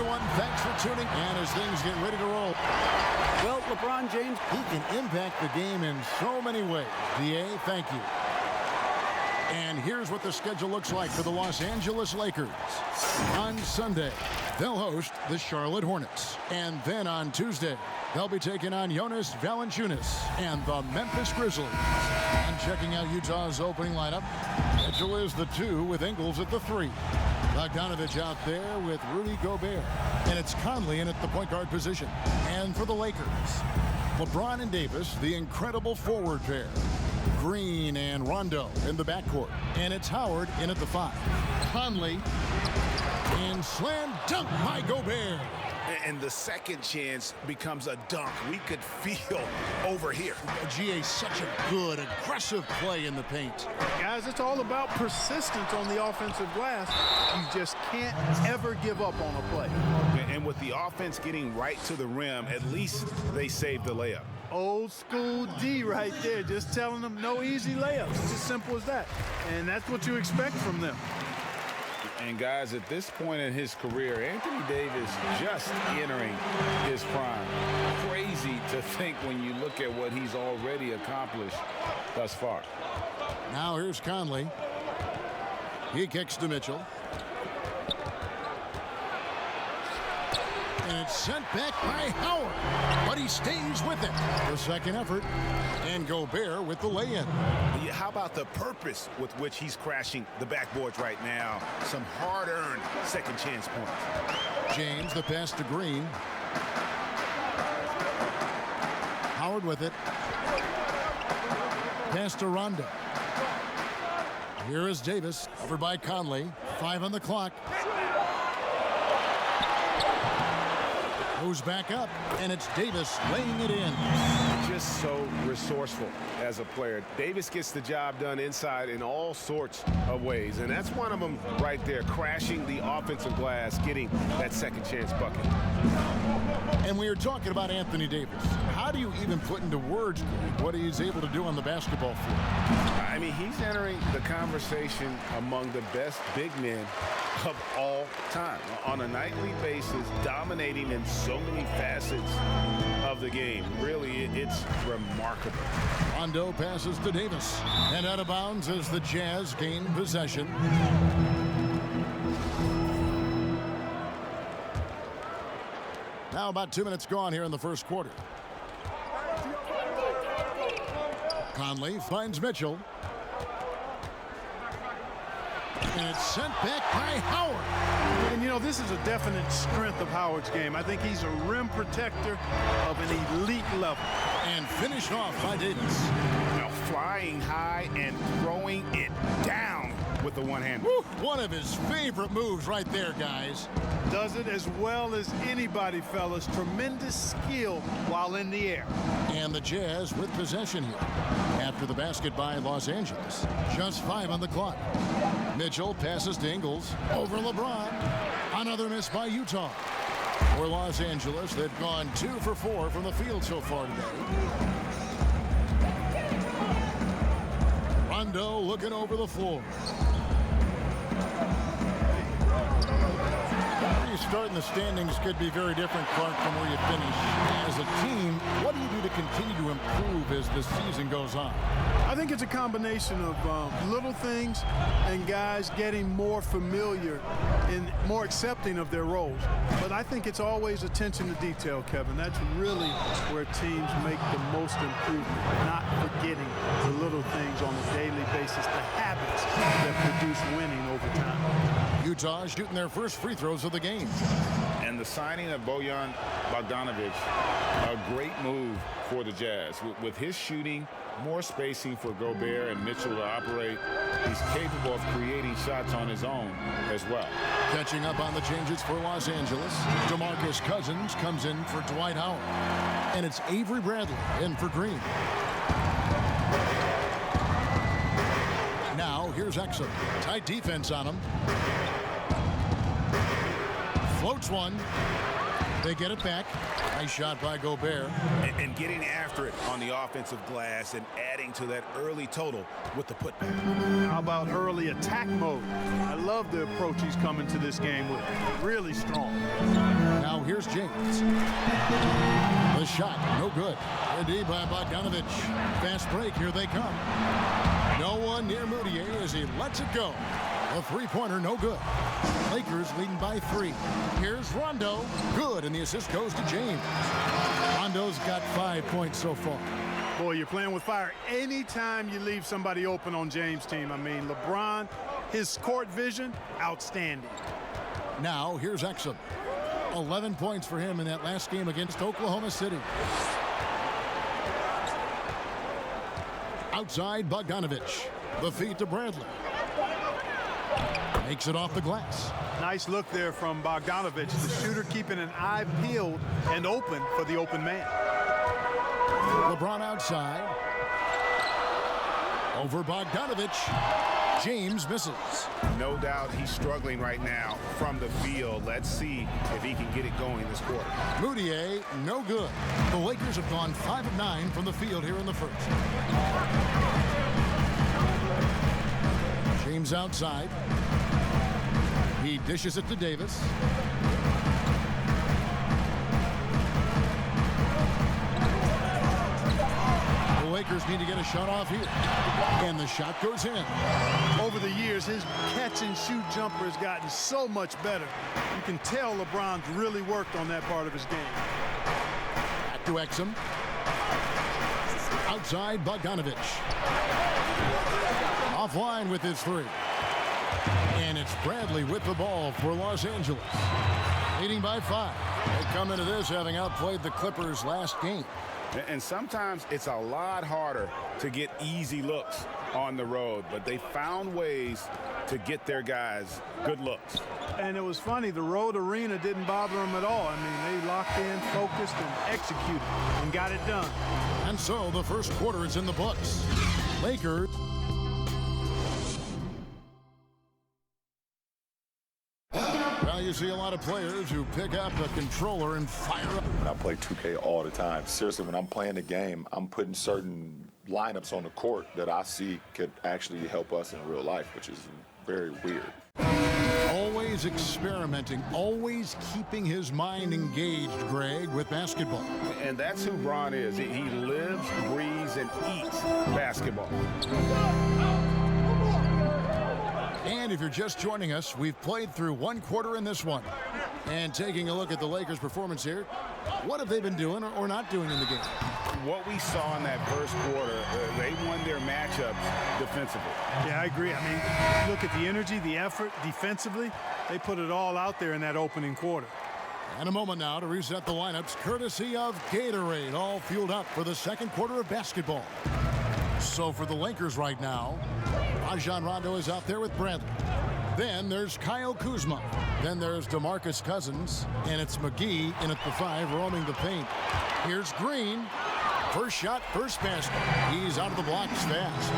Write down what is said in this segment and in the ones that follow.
everyone. Thanks for tuning. And as things get ready to roll. Well, LeBron James, he can impact the game in so many ways. DA, thank you. And here's what the schedule looks like for the Los Angeles Lakers. On Sunday, they'll host the Charlotte Hornets. And then on Tuesday, they'll be taking on Jonas Valanciunas and the Memphis Grizzlies. And checking out Utah's opening lineup, Mitchell is the 2 with Ingles at the 3. Bogdanovich out there with Rudy Gobert. And it's Conley in at the point guard position. And for the Lakers, LeBron and Davis, the incredible forward pair. Green and Rondo in the backcourt. And it's Howard in at the 5. Conley. And slam dunk by Gobert. And the second chance becomes a dunk. We could feel over here. GA, such a good, aggressive play in the paint. Guys, it's all about persistence on the offensive glass. You just can't ever give up on a play. And with the offense getting right to the rim, at least they saved the layup. Old school D right there, just telling them no easy layups. It's as simple as that. And that's what you expect from them. And guys, at this point in his career, Anthony Davis just entering his prime. Crazy to think when you look at what he's already accomplished thus far. Now here's Conley. He kicks to Mitchell. And it's sent back by Howard, but he stays with it. The second effort, and Gobert with the lay-in. Yeah, how about the purpose with which he's crashing the backboards right now? Some hard-earned second chance points. James, the pass to Green. Howard with it. Pass to Rondo. Here is Davis, over by Conley. 5 on the clock. Goes back up, and it's Davis laying it in. Just so resourceful as a player. Davis gets the job done inside in all sorts of ways, and that's one of them right there, crashing the offensive glass, getting that second chance bucket. And we were talking about Anthony Davis. How do you even put into words what he's able to do on the basketball field? I mean, he's entering the conversation among the best big men of all time on a nightly basis, dominating in so many facets of the game. Really, it's remarkable. Rondo passes to Davis, and out of bounds as the Jazz gain possession. Now about 2 minutes gone here in the first quarter. Conley finds Mitchell. And it's sent back by Howard. And, you know, this is a definite strength of Howard's game. I think he's a rim protector of an elite level. And finished off by Davis. Now flying high and throwing it down with the one-hand. One of his favorite moves right there, guys. Does it as well as anybody, fellas. Tremendous skill while in the air. And the Jazz with possession here. After the basket by Los Angeles. Just 5 on the clock. Mitchell passes to Ingles. Over LeBron. Another miss by Utah. For Los Angeles, they've gone 2 for 4 from the field so far today. Rondo looking over the floor. Where you start in the standings could be very different, Clark, from where you finish. As a team, what do you do to continue to improve as the season goes on? I think it's a combination of little things and guys getting more familiar and more accepting of their roles. But I think it's always attention to detail, Kevin. That's really where teams make the most improvement, not forgetting the little things on a daily basis, the habits that produce winning over time. Utah shooting their first free throws of the game. And the signing of Bojan Bogdanovich, a great move for the Jazz. With his shooting, more spacing for Gobert and Mitchell to operate, he's capable of creating shots on his own as well. Catching up on the changes for Los Angeles, DeMarcus Cousins comes in for Dwight Howard. And it's Avery Bradley in for Green. Now, here's Exum. Tight defense on him. Floats one. They get it back. Nice shot by Gobert. And getting after it on the offensive glass and adding to that early total with the putback. How about early attack mode? I love the approach he's coming to this game with. Really strong. Now here's James. The shot, no good. Indeed by Bogdanovich. Fast break, here they come. No one near Moutier as he lets it go. A three-pointer, no good. Lakers leading by 3. Here's Rondo. Good, and the assist goes to James. Rondo's got 5 points so far. Boy, you're playing with fire anytime you leave somebody open on James' team. I mean, LeBron, his court vision, outstanding. Now, here's Exum. 11 points for him in that last game against Oklahoma City. Outside, Bogdanovich. The feed to Bradley. Makes it off the glass. Nice look there from Bogdanovich, the shooter keeping an eye peeled and open for the open man. LeBron outside. Over Bogdanovich. James misses. No doubt he's struggling right now from the field. Let's see if he can get it going this quarter. Moutier, no good. The Lakers have gone 5 of 9 from the field here in the first. James outside. He dishes it to Davis. The Lakers need to get a shot off here. And the shot goes in. Over the years, his catch-and-shoot jumper has gotten so much better. You can tell LeBron's really worked on that part of his game. Back to Exum. Outside, Bogdanovich. Offline with his 3. And it's Bradley with the ball for Los Angeles. Leading by 5. They come into this having outplayed the Clippers last game. And sometimes it's a lot harder to get easy looks on the road, but they found ways to get their guys good looks. And it was funny, the road arena didn't bother them at all. I mean, they locked in, focused, and executed, and got it done. And so the first quarter is in the books. Lakers. Now you see a lot of players who pick up a controller and fire up. I play 2K all the time. Seriously, when I'm playing the game, I'm putting certain lineups on the court that I see could actually help us in real life, which is very weird. Always experimenting, always keeping his mind engaged, Greg, with basketball. And that's who Bron is. He lives, breathes, and eats basketball. And if you're just joining us, we've played through one quarter in this one. And taking a look at the Lakers' performance here, what have they been doing or not doing in the game? What we saw in that first quarter, they won their matchups defensively. Yeah, I agree. I mean, look at the energy, the effort defensively. They put it all out there in that opening quarter. And a moment now to reset the lineups, courtesy of Gatorade, all fueled up for the second quarter of basketball. So for the Lakers right now, Rajon Rondo is out there with Bradley. Then there's Kyle Kuzma. Then there's DeMarcus Cousins. And it's McGee in at the 5, roaming the paint. Here's Green. First shot, first basket. He's out of the blocks fast.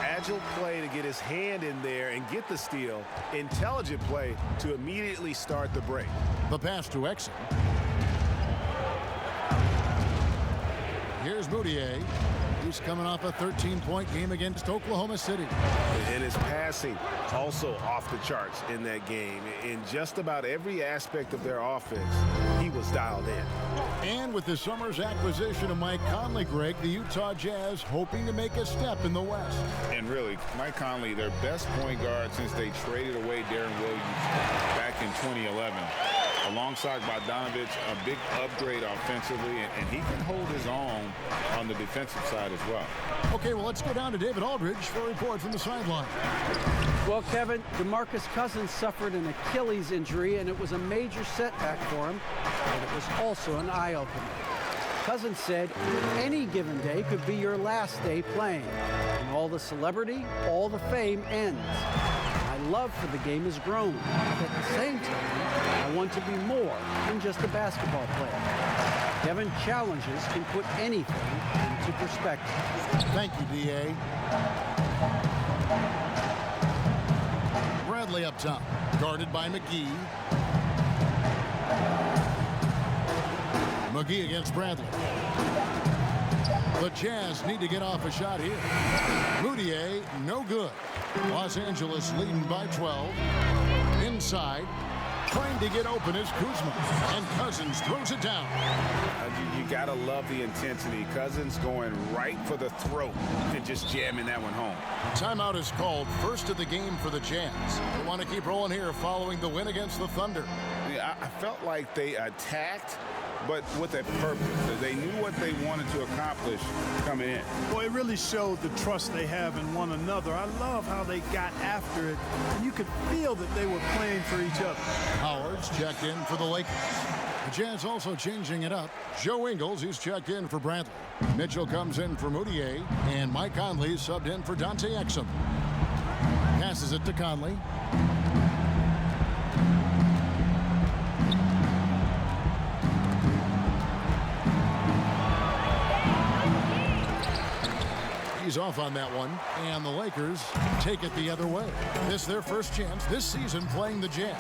Agile play to get his hand in there and get the steal. Intelligent play to immediately start the break. The pass to Exum. Here's Moutier. He's coming off a 13-point game against Oklahoma City. And his passing also off the charts in that game. In just about every aspect of their offense, he was dialed in. And with the summer's acquisition of Mike Conley, Greg, the Utah Jazz hoping to make a step in the West. And really, Mike Conley, their best point guard since they traded away Darren Williams back in 2011. Alongside Bogdanovich, a big upgrade offensively, and he can hold his own on the defensive side as well. Okay, well, let's go down to David Aldridge for a report from the sideline. Well, Kevin, DeMarcus Cousins suffered an Achilles injury, and it was a major setback for him, but it was also an eye-opener. Cousins said, any given day could be your last day playing, and all the celebrity, all the fame ends. My love for the game has grown, but at the same time, I want to be more than just a basketball player. Kevin, challenges can put anything into perspective. Thank you, D.A. Bradley up top, guarded by McGee. McGee against Bradley. The Jazz need to get off a shot here. Moutier, no good. Los Angeles leading by 12. Inside, trying to get open is Kuzma. And Cousins throws it down. You got to love the intensity. Cousins going right for the throat and just jamming that one home. Timeout is called, first of the game for the Jazz. They want to keep rolling here following the win against the Thunder. Yeah, I felt like they attacked, but with a purpose. They knew what they wanted to accomplish coming in. Well, it really showed the trust they have in one another. I love how they got after it, and you could feel that they were playing for each other. Howard's checked in for the Lakers. The Jazz also changing it up. Joe Ingles, he's checked in for Bradley. Mitchell comes in for Moutier, and Mike Conley subbed in for Dante Exum. Passes it to Conley. He's off on that one, and the Lakers take it the other way. This their first chance this season playing the Jazz.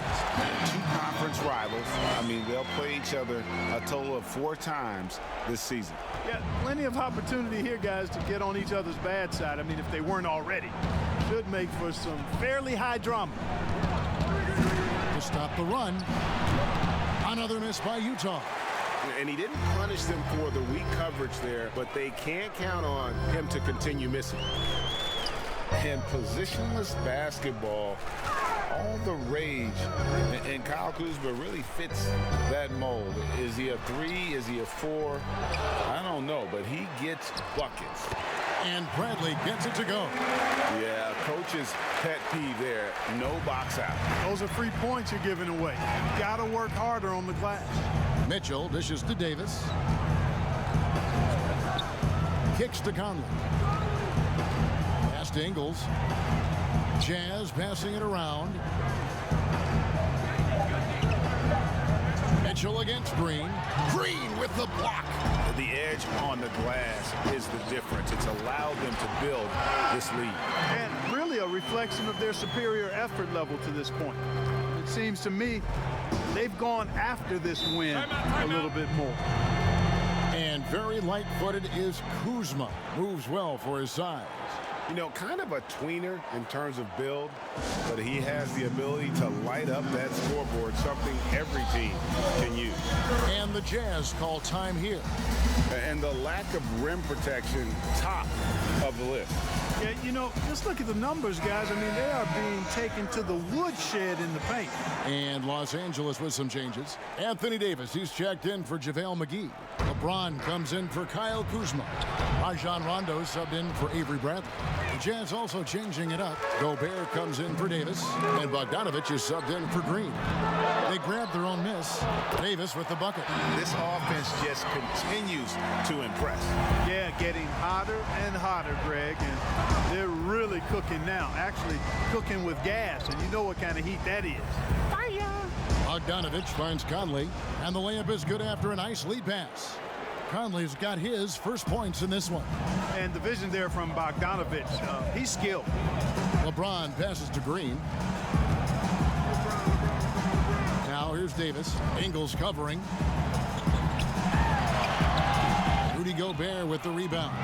Two conference rivals. I mean, they'll play each other a total of 4 times this season. Yeah, plenty of opportunity here, guys, to get on each other's bad side. I mean, if they weren't already. Should make for some fairly high drama. To stop the run. Another miss by Utah. And he didn't punish them for the weak coverage there, but they can't count on him to continue missing. And positionless basketball, all the rage, and Kyle Kuzma really fits that mold. Is he a 3? Is he a 4? I don't know, but he gets buckets. And Bradley gets it to go. Yeah, coach's pet peeve there, no box out. Those are free points you're giving away. You got to work harder on the glass. Mitchell dishes to Davis. Kicks to Conley. Pass to Ingles. Jazz passing it around. Mitchell against Green. Green with the block. The edge on the glass is the difference. It's allowed them to build this lead. And really a reflection of their superior effort level to this point. It seems to me they've gone after this win a little bit more. And very light-footed is Kuzma. Moves well for his size. You know, kind of a tweener in terms of build, but he has the ability to light up that scoreboard, something every team can use. And the Jazz call time here. And the lack of rim protection, top of the list. Yeah, you know, just look at the numbers, guys. I mean, they are being taken to the woodshed in the paint. And Los Angeles with some changes. Anthony Davis, he's checked in for JaVale McGee. LeBron comes in for Kyle Kuzma. Rajon Rondo subbed in for Avery Bradley. The Jazz also changing it up. Gobert comes in for Davis, and Bogdanovich is subbed in for Green. They grab their own miss. Davis with the bucket. This offense just continues to impress. Yeah, getting hotter and hotter, Greg, and they're really cooking now. Actually cooking with gas, and you know what kind of heat that is. Bogdanovich finds Conley, and the layup is good after a nice lead pass. Conley's got his first points in this one. And the vision there from Bogdanovich, he's skilled. LeBron passes to Green. Now here's Davis. Ingles covering. Rudy Gobert with the rebound.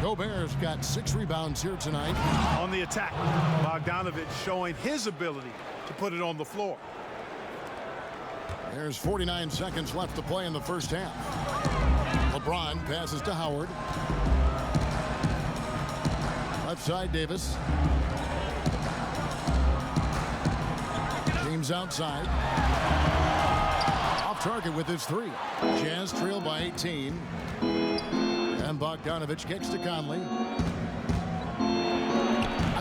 Gobert's got 6 rebounds here tonight. On the attack, Bogdanovich showing his ability to put it on the floor. There's 49 seconds left to play in the first half. LeBron passes to Howard. Left side, Davis. James outside. Off target with his 3. Jazz trail by 18. And Bogdanovich kicks to Conley.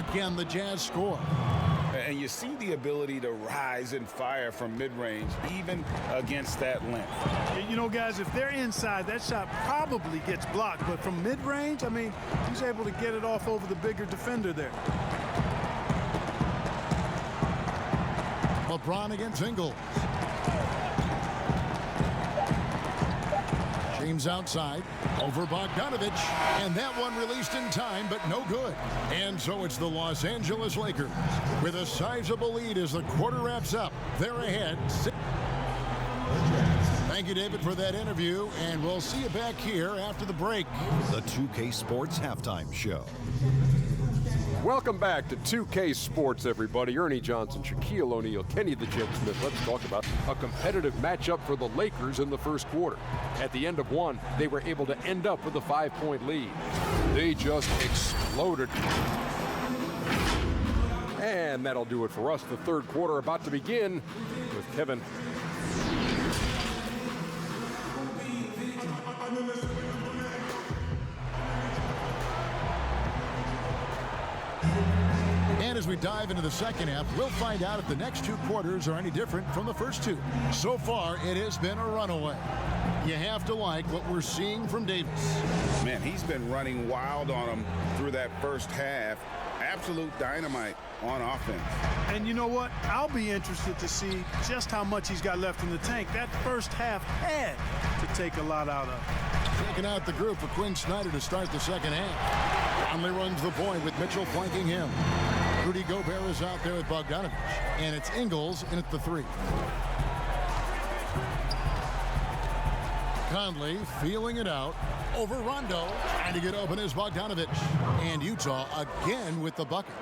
Again, the Jazz score. And you see the ability to rise and fire from mid-range, even against that length. You know, guys, if they're inside, that shot probably gets blocked. But from mid-range, I mean, he's able to get it off over the bigger defender there. LeBron against Ingles. James outside, over Bogdanovich, and that one released in time, but no good. And so it's the Los Angeles Lakers with a sizable lead as the quarter wraps up. They're ahead. Thank you, David, for that interview, and we'll see you back here after the break. The 2K Sports Halftime Show. Welcome back to 2K Sports, everybody. Ernie Johnson, Shaquille O'Neal, Kenny the Jet Smith. Let's talk about a competitive matchup for the Lakers in the first quarter. At the end of one, they were able to end up with a 5-point lead. They just exploded. And that'll do it for us. The third quarter about to begin with Kevin. And as we dive into the second half, we'll find out if the next two quarters are any different from the first two. So far, it has been a runaway. You have to like what we're seeing from Davis. Man, he's been running wild on him through that first half. Absolute dynamite on offense. And you know what? I'll be interested to see just how much he's got left in the tank. That first half had to take a lot out of. Taking out the group for Quinn Snyder to start the second half. Conley runs the point with Mitchell flanking him. Rudy Gobert is out there with Bogdanovich. And it's Ingles in at the three. Conley feeling it out over Rondo. Trying to get open is Bogdanovich. And Utah again with the bucket.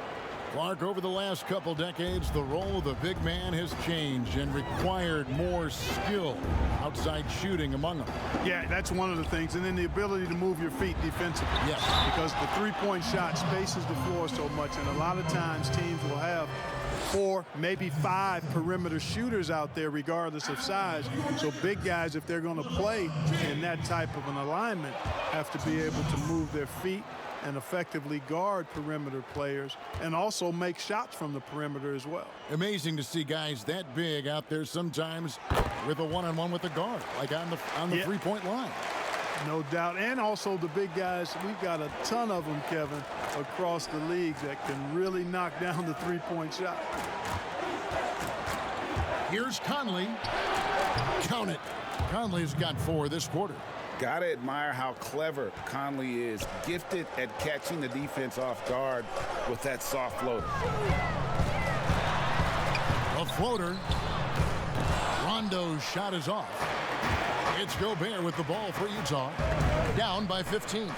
Clark, over the last couple decades, the role of the big man has changed and required more skill outside shooting among them. Yeah, that's one of the things. And then the ability to move your feet defensively. Yes. Because the three-point shot spaces the floor so much. And a lot of times teams will have 4, maybe 5 perimeter shooters out there regardless of size. So big guys, if they're going to play in that type of an alignment, have to be able to move their feet and effectively guard perimeter players and also make shots from the perimeter as well. Amazing to see guys that big out there sometimes with a one-on-one with the guard, like on the three-point line. No doubt. And also the big guys, we've got a ton of them, Kevin, across the league that can really knock down the three-point shot. Here's Conley. Count it. Conley's got 4 this quarter. Gotta admire how clever Conley is. Gifted at catching the defense off guard with that soft floater. A floater. Rondo's shot is off. It's Gobert with the ball for Utah. Down by 15.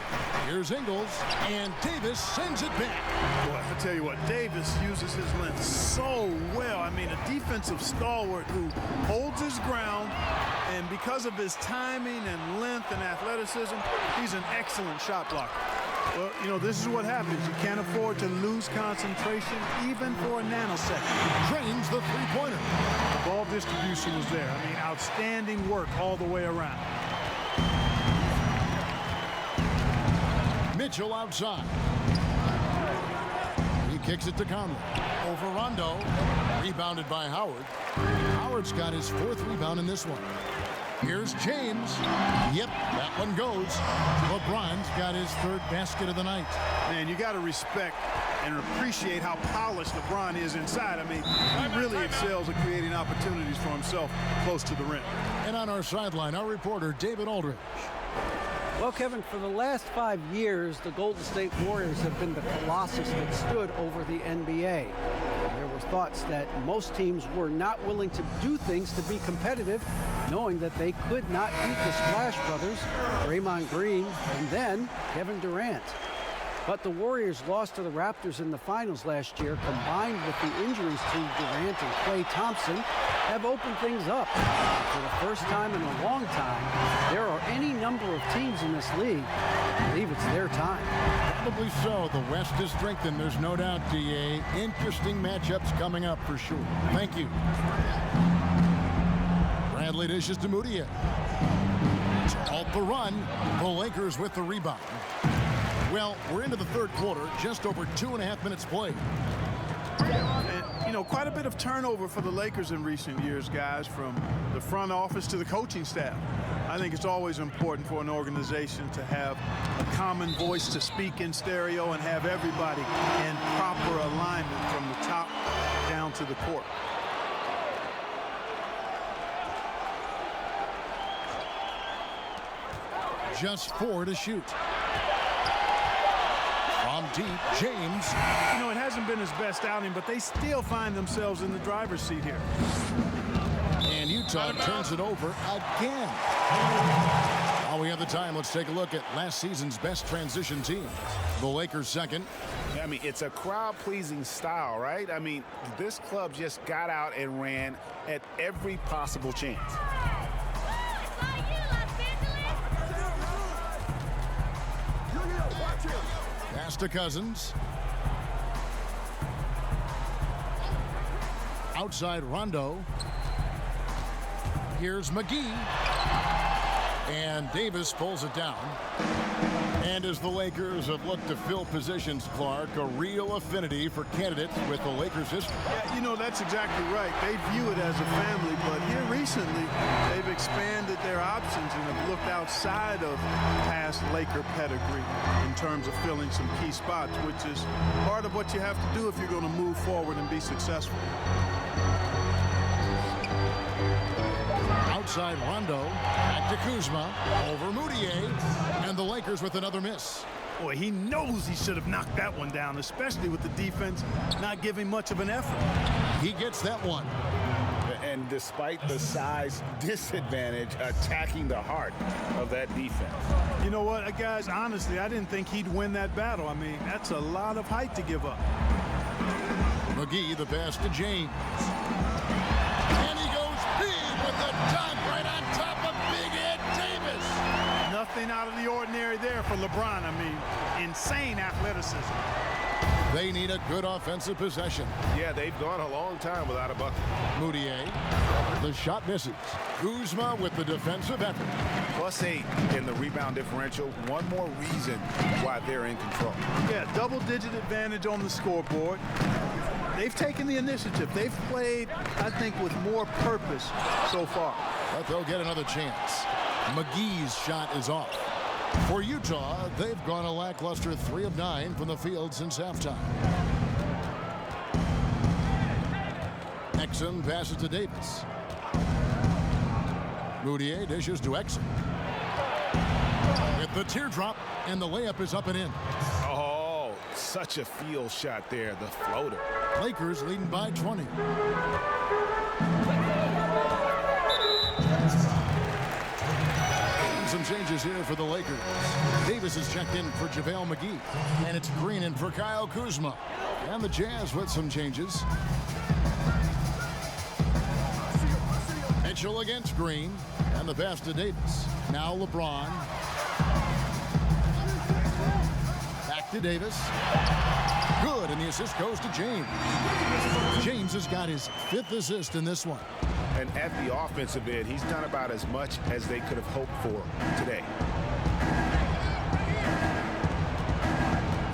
Here's Ingles, and Davis sends it back. Boy, I tell you what, Davis uses his length so well. I mean, a defensive stalwart who holds his ground, and because of his timing and length and athleticism, he's an excellent shot blocker. Well, you know, this is what happens. You can't afford to lose concentration even for a nanosecond. Drains the three-pointer. The ball distribution was there. I mean, outstanding work all the way around. Mitchell outside. He kicks it to Conley. Over Rondo. Rebounded by Howard. Howard's got his 4th rebound in this one. Here's James. Yep, that one goes. LeBron's got his 3rd basket of the night. Man, you got to respect and appreciate how polished LeBron is inside. I mean, he really excels at creating opportunities for himself close to the rim. And on our sideline, our reporter, David Aldridge. Well, Kevin, for the last 5 years, the Golden State Warriors have been the colossus that stood over the NBA. There were thoughts that most teams were not willing to do things to be competitive, knowing that they could not beat the Splash Brothers, Draymond Green, and then Kevin Durant. But the Warriors lost to the Raptors in the finals last year, combined with the injuries to Durant and Klay Thompson, have opened things up. For the first time in a long time, there are any number of teams in this league who believe it's their time. Probably so. The West is strengthened. There's no doubt, D.A. Interesting matchups coming up for sure. Thank you. Bradley dishes to Mudiay. To halt the run. The Lakers with the rebound. Well, we're into the third quarter, just over 2.5 minutes played. And, you know, quite a bit of turnover for the Lakers in recent years, guys, from the front office to the coaching staff. I think it's always important for an organization to have a common voice to speak in stereo and have everybody in proper alignment from the top down to the court. Just 4 to shoot. From deep, James. You know, it hasn't been his best outing, but they still find themselves in the driver's seat here. And Utah turns it over again. While we have the time, let's take a look at last season's best transition team. The Lakers second. I mean, it's a crowd-pleasing style, right? I mean, this club just got out and ran at every possible chance. Pass to Cousins. Outside Rondo. Here's McGee. And Davis pulls it down. And as the Lakers have looked to fill positions, Clark, a real affinity for candidates with the Lakers history. Yeah, you know, that's exactly right. They view it as a family, but here recently, they've expanded their options and have looked outside of past Laker pedigree in terms of filling some key spots, which is part of what you have to do if you're going to move forward and be successful. Outside Rondo, back to Kuzma, over Moutier, and the Lakers with another miss. Boy, he knows he should have knocked that one down, especially with the defense not giving much of an effort. He gets that one. And despite the size disadvantage, attacking the heart of that defense. You know what, guys, honestly, I didn't think he'd win that battle. I mean, that's a lot of height to give up. McGee, the pass to James. And he goes big with the dunk right on top of Big Ed Davis. Nothing out of the ordinary there for LeBron. I mean, insane athleticism. They need a good offensive possession. Yeah, they've gone a long time without a bucket. Moutier, the shot misses. Kuzma with the defensive effort. +8 in the rebound differential. One more reason why they're in control. Yeah, double-digit advantage on the scoreboard. They've taken the initiative. They've played, I think, with more purpose so far. But they'll get another chance. McGee's shot is off. For Utah, they've gone a lackluster 3 of 9 from the field since halftime. Exum passes to Davis. Moutier dishes to Exum. With the teardrop, and the layup is up and in. Oh, such a field shot there, the floater. Lakers leading by 20. Some changes here for the Lakers. Davis is checked in for JaVale McGee. And it's Green in for Kyle Kuzma. And the Jazz with some changes. Mitchell against Green. And the pass to Davis. Now LeBron. Back to Davis. Good, and the assist goes to James. James has got his 5th assist in this one. And at the offensive end, he's done about as much as they could have hoped for today.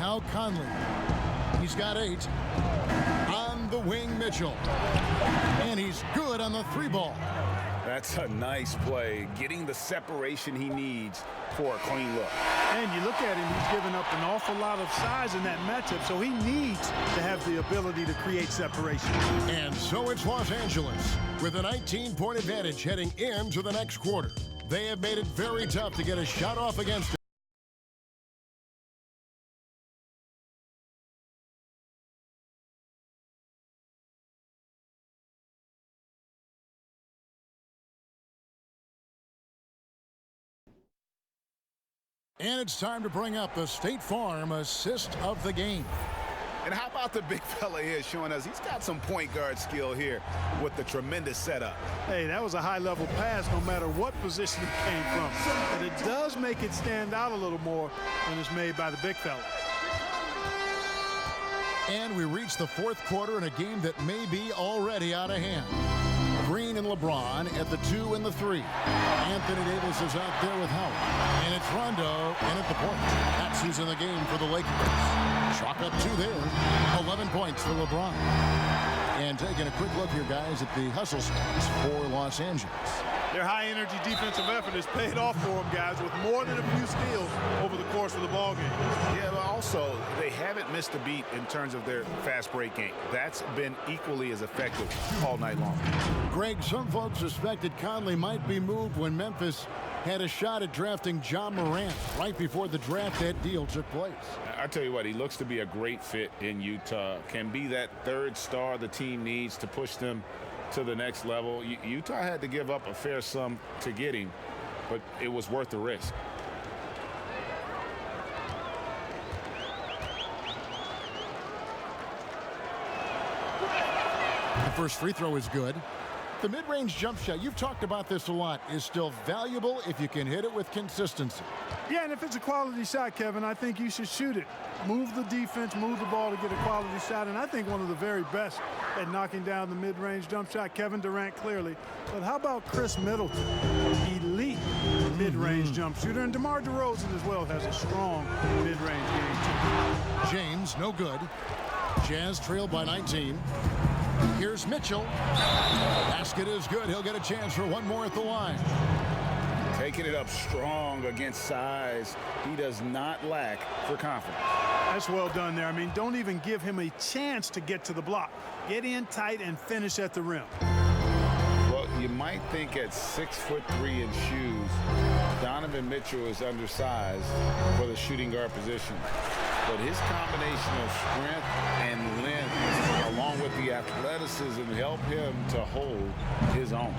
Now Conley. He's got 8. On the wing, Mitchell. And he's good on the 3-ball. That's a nice play, getting the separation he needs for a clean look. And you look at him, he's given up an awful lot of size in that matchup, so he needs to have the ability to create separation. And so it's Los Angeles with a 19-point advantage heading into the next quarter. They have made it very tough to get a shot off against it. And it's time to bring up the State Farm assist of the game. And how about the big fella here showing us he's got some point guard skill here with the tremendous setup. Hey, that was a high-level pass no matter what position it came from. But it does make it stand out a little more when it's made by the big fella. And we reach the 4th quarter in a game that may be already out of hand. Green and LeBron at the 2 and the 3. Anthony Davis is out there with help. And it's Rondo in at the point. That's who's in the game for the Lakers. Chalk up 2 there. 11 points for LeBron. And taking a quick look here, guys, at the hustle stats for Los Angeles. Their high-energy defensive effort has paid off for them, guys, with more than a few steals over the course of the ballgame. Yeah, but also, they haven't missed a beat in terms of their fast break game. That's been equally as effective all night long. Greg, some folks suspected Conley might be moved when Memphis had a shot at drafting John Morant right before the draft that deal took place. I tell you what, he looks to be a great fit in Utah. Can be that 3rd star the team needs to push them to the next level. Utah had to give up a fair sum to get him, but it was worth the risk. The first free throw is good. The mid-range jump shot, you've talked about this a lot, is still valuable if you can hit it with consistency. Yeah, and if it's a quality shot, Kevin, I think you should shoot it. Move the defense, move the ball to get a quality shot, and I think one of the very best at knocking down the mid-range jump shot, Kevin Durant clearly. But how about Chris Middleton? Elite mid-range jump shooter, and DeMar DeRozan as well has a strong mid-range game too. James, no good. Jazz trailed by 19. Here's Mitchell. Basket is good. He'll get a chance for one more at the line. Taking it up strong against size. He does not lack for confidence. That's well done there. I mean, don't even give him a chance to get to the block. Get in tight and finish at the rim. Well, you might think at 6'3" in shoes, Donovan Mitchell is undersized for the shooting guard position. But his combination of strength and length, along with the athleticism, help him to hold his own.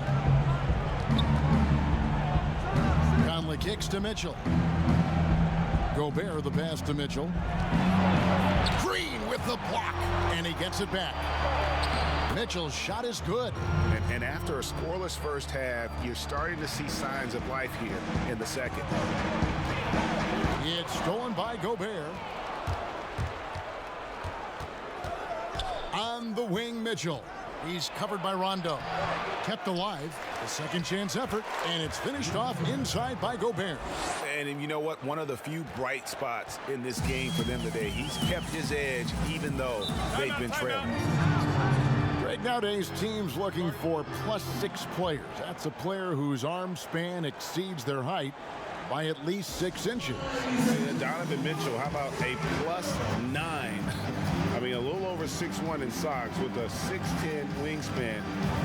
Conley kicks to Mitchell. Gobert the pass to Mitchell. Green with the block, and he gets it back. Mitchell's shot is good. And after a scoreless first half, you're starting to see signs of life here in the second. It's stolen by Gobert. On the wing, Mitchell. He's covered by Rondo. Kept alive. A second chance effort, and it's finished off inside by Gobert. And you know what? One of the few bright spots in this game for them today. He's kept his edge even though they've been trailing. Greg, nowadays teams looking for +6 players. That's a player whose arm span exceeds their height by at least 6 inches. Donovan Mitchell, how about a +9? I mean, a little over 6'1" in socks with a 6'10" wingspan.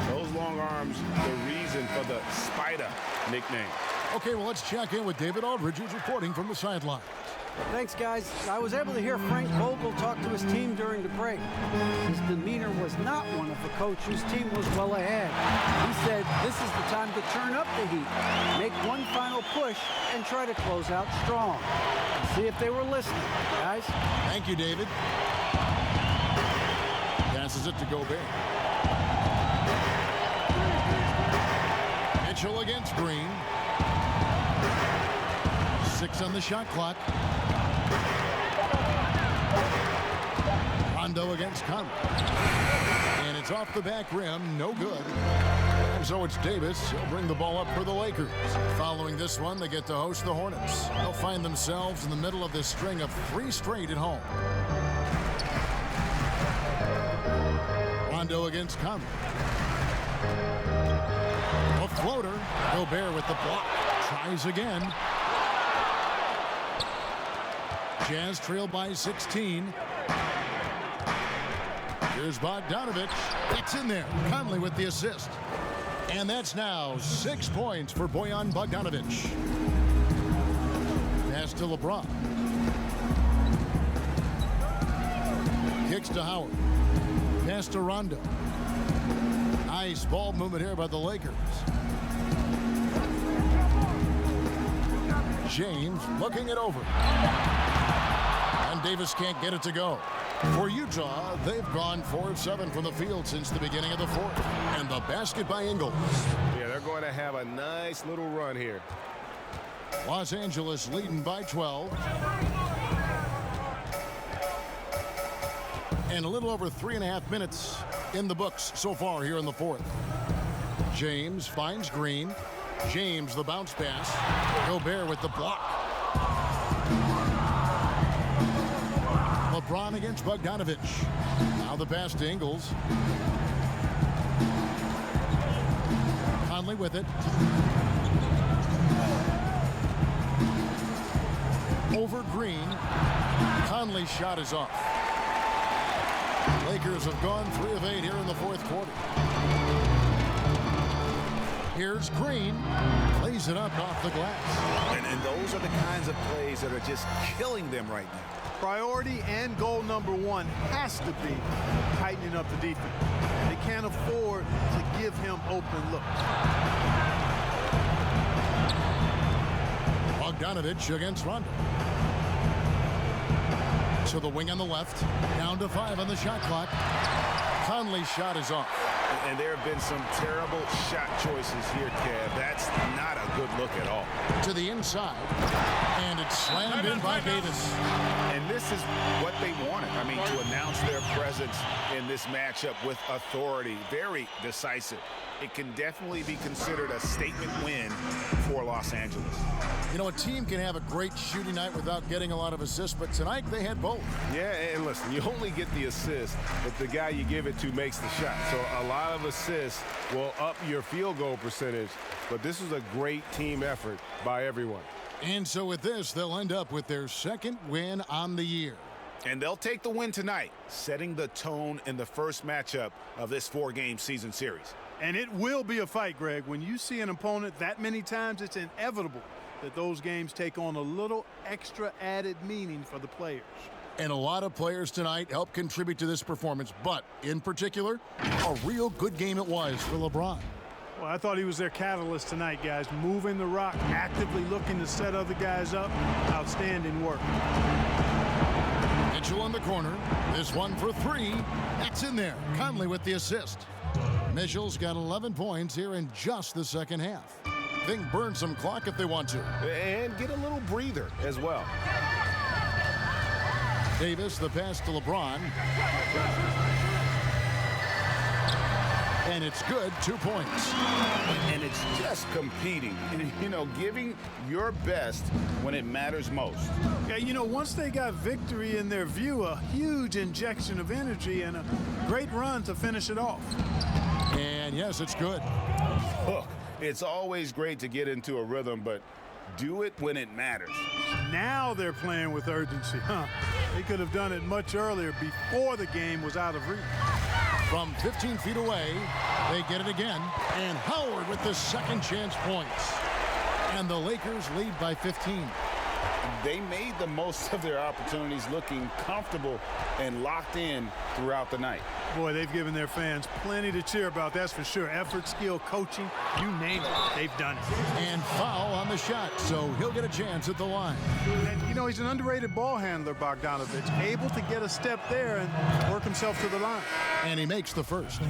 Those long arms, the reason for the Spider nickname. Okay, well, let's check in with David Aldridge, who's reporting from the sideline. Thanks, guys. I was able to hear Frank Vogel talk to his team during the break. His demeanor was not one of a coach whose team was well ahead. He said this is the time to turn up the heat, make one final push, and try to close out strong. See if they were listening, guys. Thank you, David. Passes it to Gobert. Mitchell against Green. 6 on the shot clock. Rondo against Conley. And it's off the back rim, no good. And so it's Davis. He'll bring the ball up for the Lakers. Following this one, they get to host the Hornets. They'll find themselves in the middle of this string of 3 straight at home. Rondo against Conley. A floater. Gobert with the block. Tries again. Jazz trail by 16. Here's Bogdanovich. It's in there. Conley with the assist. And that's now 6 points for Bojan Bogdanovich. Pass to LeBron. Kicks to Howard. Pass to Rondo. Nice ball movement here by the Lakers. James looking it over. And Davis can't get it to go. For Utah, they've gone 4 of 7 from the field since the beginning of the fourth. And the basket by Ingles. Yeah, they're going to have a nice little run here. Los Angeles leading by 12. And a little over 3.5 minutes in the books so far here in the fourth. James finds Green. James the bounce pass. Gobert with the block. LeBron against Bogdanovich. Now the pass to Ingles. Conley with it. Over Green. Conley's shot is off. Lakers have gone 3 of 8 here in the fourth quarter. Here's Green. Plays it up off the glass. And those are the kinds of plays that are just killing them right now. Priority and goal number 1 has to be tightening up the defense. They can't afford to give him open looks. Bogdanovich against Rondo. To the wing on the left. Down to 5 on the shot clock. Conley's shot is off. And there have been some terrible shot choices here, Kev. That's not a good look at all. To the inside. And it's slammed in by Davis. And this is what they wanted. I mean, to announce their presence in this matchup with authority. Very decisive. It can definitely be considered a statement win for Los Angeles. You know, a team can have a great shooting night without getting a lot of assists, but tonight they had both. Yeah, and listen, you only get the assist if the guy you give it to makes the shot. So a lot of assists will up your field goal percentage, but this is a great team effort by everyone. And so with this, they'll end up with their second win on the year. And they'll take the win tonight, setting the tone in the first matchup of this 4-game season series. And it will be a fight, Greg. When you see an opponent that many times, it's inevitable that those games take on a little extra added meaning for the players. And a lot of players tonight helped contribute to this performance, but in particular, a real good game it was for LeBron. Well, I thought he was their catalyst tonight, guys. Moving the rock, actively looking to set other guys up. Outstanding work. Mitchell in the corner. This one for 3. That's in there. Conley with the assist. Mitchell's got 11 points here in just the second half. They can burn some clock if they want to. And get a little breather as well. Davis, the pass to LeBron. And it's good, 2 points. And it's just competing, you know, giving your best when it matters most. Yeah, you know, once they got victory in their view, a huge injection of energy and a great run to finish it off. And yes, it's good. Look, it's always great to get into a rhythm, but do it when it matters. Now they're playing with urgency, huh? They could have done it much earlier, before the game was out of reach. From 15 feet away, they get it again. And Howard with the second chance points. And the Lakers lead by 15. They made the most of their opportunities, looking comfortable and locked in throughout the night. Boy, they've given their fans plenty to cheer about, that's for sure. Effort, skill, coaching, you name it, they've done it. And foul on the shot, so he'll get a chance at the line. And, you know, he's an underrated ball handler, Bogdanovich, able to get a step there and work himself to the line. And he makes the first.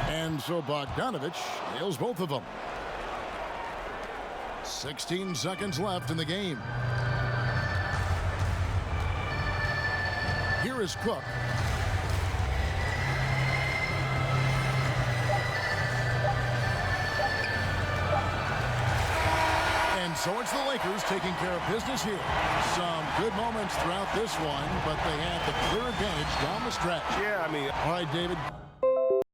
And so Bogdanovich nails both of them. 16 seconds left in the game. Here is Cook. And so it's the Lakers taking care of business here. Some good moments throughout this one, but they had the clear advantage down the stretch. Yeah, I mean, all right, David,